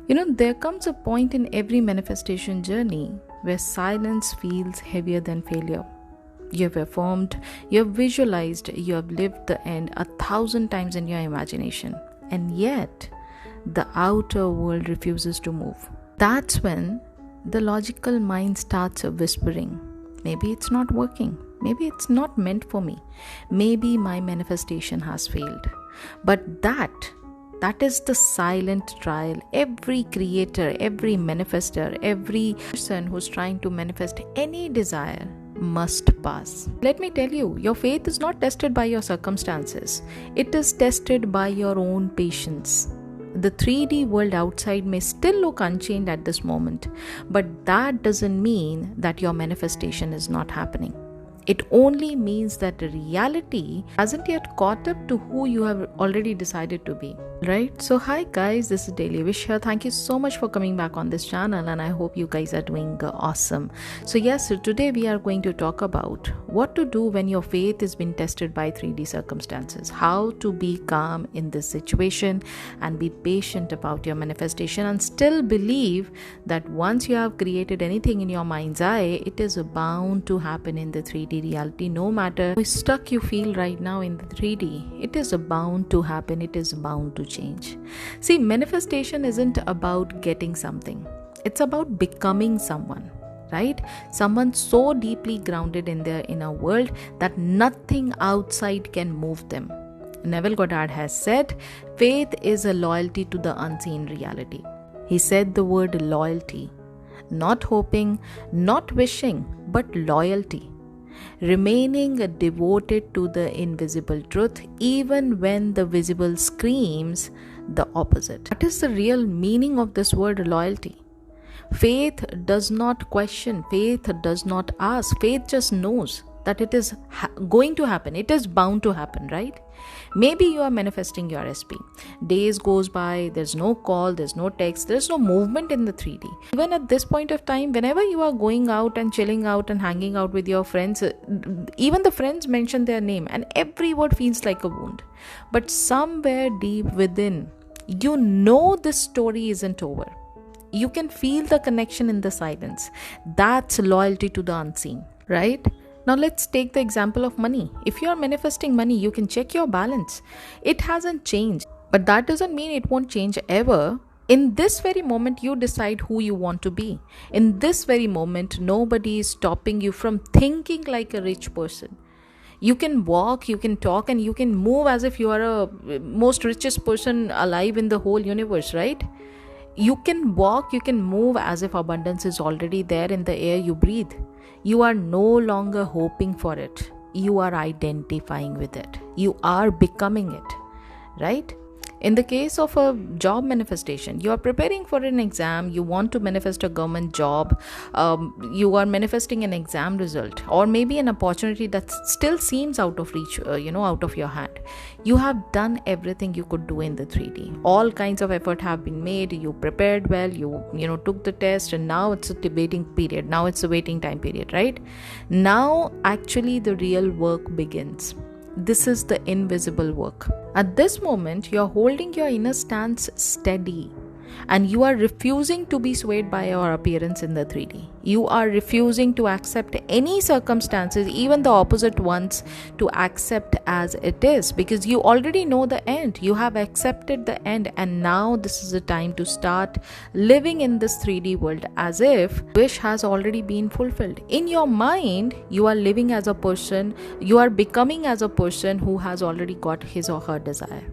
There comes a point in every manifestation journey where silence feels heavier than failure. You have affirmed, you have visualized, you have lived the end 1,000 times in your imagination, and yet the outer world refuses to move. That's when the logical mind starts whispering, maybe it's not working, maybe it's not meant for me, maybe my manifestation has failed. But that is the silent trial every creator, every manifester, every person who's trying to manifest any desire must pass. Let me tell you, your faith is not tested by your circumstances. It is tested by your own patience. The 3D world outside may still look unchanged at this moment, but that doesn't mean that your manifestation is not happening. It only means that reality hasn't yet caught up to who you have already decided to be, right? So hi guys, this is Daily Wish here. Thank you so much for coming back on this channel, and I hope you guys are doing awesome. So today we are going to talk about what to do when your faith is being tested by 3D circumstances, how to be calm in this situation and be patient about your manifestation, and still believe that once you have created anything in your mind's eye, it is bound to happen in the 3D reality. No matter how stuck you feel right now in the 3D, it is bound to happen, it is bound to change. See, manifestation isn't about getting something, it's about becoming someone, right? Someone so deeply grounded in their inner world that nothing outside can move them. Neville Goddard has said, faith is a loyalty to the unseen reality. He said the word loyalty, not hoping, not wishing, but loyalty. Remaining devoted to the invisible truth even when the visible screams the opposite. That is the real meaning of this word loyalty. Faith does not question, faith does not ask, faith just knows that it is going to happen, it is bound to happen, right? Maybe you are manifesting your SP. Days goes by, there's no call, there's no text, there's no movement in the 3D. Even at this point of time, whenever you are going out and chilling out and hanging out with your friends, even the friends mention their name and every word feels like a wound. But somewhere deep within, you know this story isn't over. You can feel the connection in the silence. That's loyalty to the unseen, right? Now let's take the example of money. If you are manifesting money, you can check your balance. It hasn't changed, but that doesn't mean it won't change ever. In this very moment, you decide who you want to be. In this very moment, nobody is stopping you from thinking like a rich person. You can walk, you can talk, and you can move as if you are a most richest person alive in the whole universe, right? You can walk, you can move as if abundance is already there in the air you breathe. You are no longer hoping for it. You are identifying with it. You are becoming it, right? In the case of a job manifestation, you are preparing for an exam, you want to manifest a government job, you are manifesting an exam result, or maybe an opportunity that still seems out of reach, out of your hand. You have done everything you could do in the 3D. All kinds of effort have been made, you prepared well, you took the test, and now it's a debating period, now it's a waiting time period, right? Now actually the real work begins. This is the invisible work. At this moment, you are holding your inner stance steady, and you are refusing to be swayed by your appearance in the 3D. You are refusing to accept any circumstances, even the opposite ones, to accept as it is, because you already know the end. You have accepted the end, and now this is the time to start living in this 3D world as if wish has already been fulfilled. In your mind, you are living as a person, you are becoming as a person who has already got his or her desire.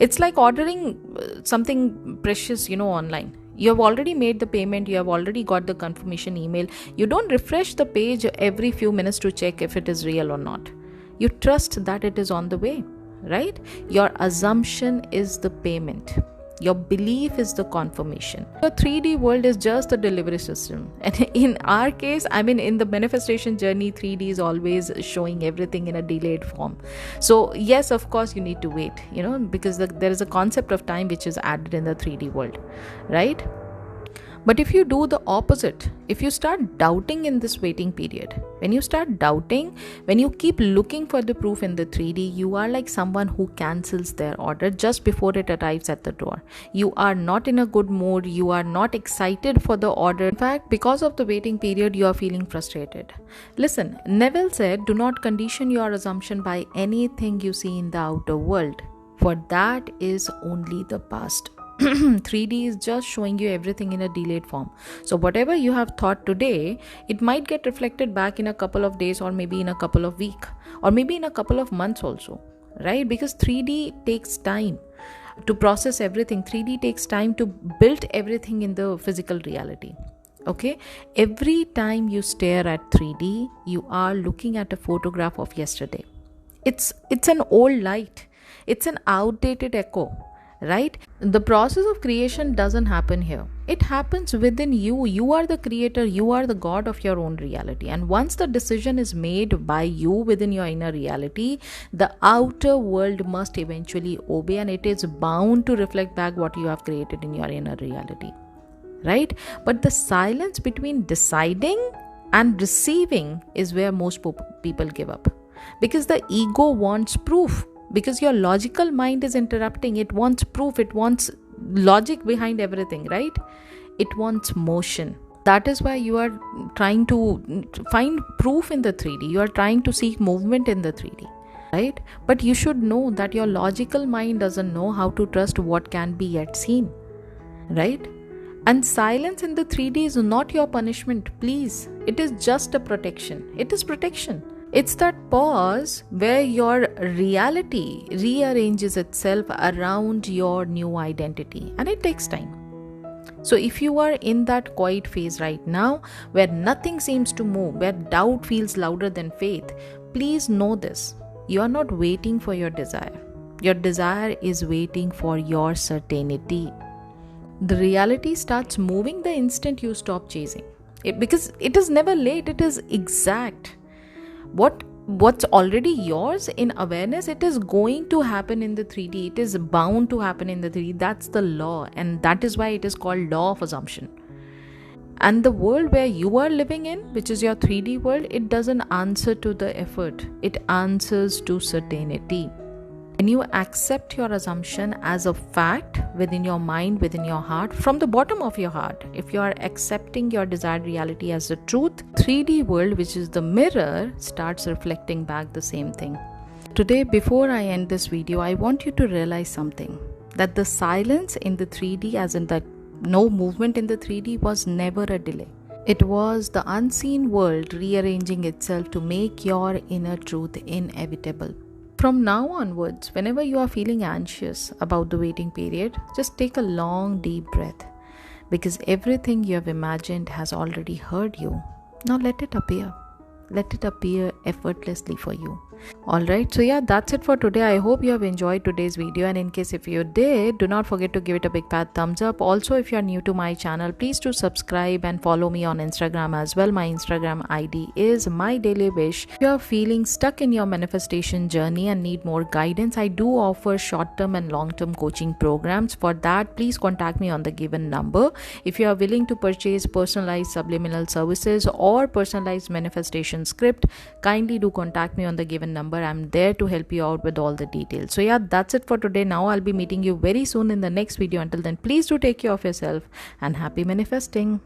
It's like ordering something precious, online. You have already made the payment, you have already got the confirmation email. You don't refresh the page every few minutes to check if it is real or not. You trust that it is on the way, right? Your assumption is the payment. Your belief is the confirmation. The 3D world is just the delivery system. And in our case, in the manifestation journey, 3D is always showing everything in a delayed form. So yes, of course, you need to wait, because there is a concept of time which is added in the 3D world, right? But if you do the opposite, if you start doubting in this waiting period, When you start doubting, when you keep looking for the proof in the 3D, you are like someone who cancels their order just before it arrives at the door. You are not in a good mood, you are not excited for the order. In fact, because of the waiting period, you are feeling frustrated. Listen, Neville said, do not condition your assumption by anything you see in the outer world, for that is only the past. 3D is just showing you everything in a delayed form. So whatever you have thought today, it might get reflected back in a couple of days, or maybe in a couple of weeks, or maybe in a couple of months also, right? Because 3D takes time to process everything. 3D takes time to build everything in the physical reality. Okay, every time you stare at 3D, you are looking at a photograph of yesterday. It's an old light, it's an outdated echo, right? The process of creation doesn't happen here. It happens within you. You are the creator, you are the god of your own reality. And once the decision is made by you within your inner reality, the outer world must eventually obey, and it is bound to reflect back what you have created in your inner reality, right? But the silence between deciding and receiving is where most people give up, because the ego wants proof. Because your logical mind is interrupting. It wants proof. It wants logic behind everything, right? It wants motion. That is why you are trying to find proof in the 3D. You are trying to seek movement in the 3D, right? But you should know that your logical mind doesn't know how to trust what can be yet seen, right? And silence in the 3D is not your punishment, please. It is just a protection. It is protection. It's that pause where your reality rearranges itself around your new identity, and it takes time. So if you are in that quiet phase right now, where nothing seems to move, where doubt feels louder than faith, please know this. You are not waiting for your desire. Your desire is waiting for your certainty. The reality starts moving the instant you stop chasing it, because it is never late, it is exact. What's already yours in awareness, it is going to happen in the 3D. It is bound to happen in the 3D. That's the law, and that is why it is called law of assumption. And the world where you are living in, which is your 3D world, it doesn't answer to the effort. It answers to certainty. When you accept your assumption as a fact within your mind, within your heart, from the bottom of your heart, if you are accepting your desired reality as the truth, 3D world, which is the mirror, starts reflecting back the same thing. Today, before I end this video, I want you to realize something, that the silence in the 3D, as in that no movement in the 3D, was never a delay. It was the unseen world rearranging itself to make your inner truth inevitable. From now onwards, whenever you are feeling anxious about the waiting period, just take a long, deep breath, because everything you have imagined has already heard you. Now let it appear. Let it appear effortlessly for you. Alright, so yeah, that's it for today. I hope you have enjoyed today's video, and in case if you did, do not forget to give it a big fat thumbs up. Also, if you are new to my channel, please do subscribe and follow me on Instagram as well. My Instagram ID is mydailywish. If you are feeling stuck in your manifestation journey and need more guidance, I do offer short-term and long-term coaching programs. For that, please contact me on the given number. If you are willing to purchase personalized subliminal services or personalized manifestation script, kindly do contact me on the given number. I'm there to help you out with all the details. So yeah, that's it for today. Now I'll be meeting you very soon in the next video. Until then, please do take care of yourself and happy manifesting.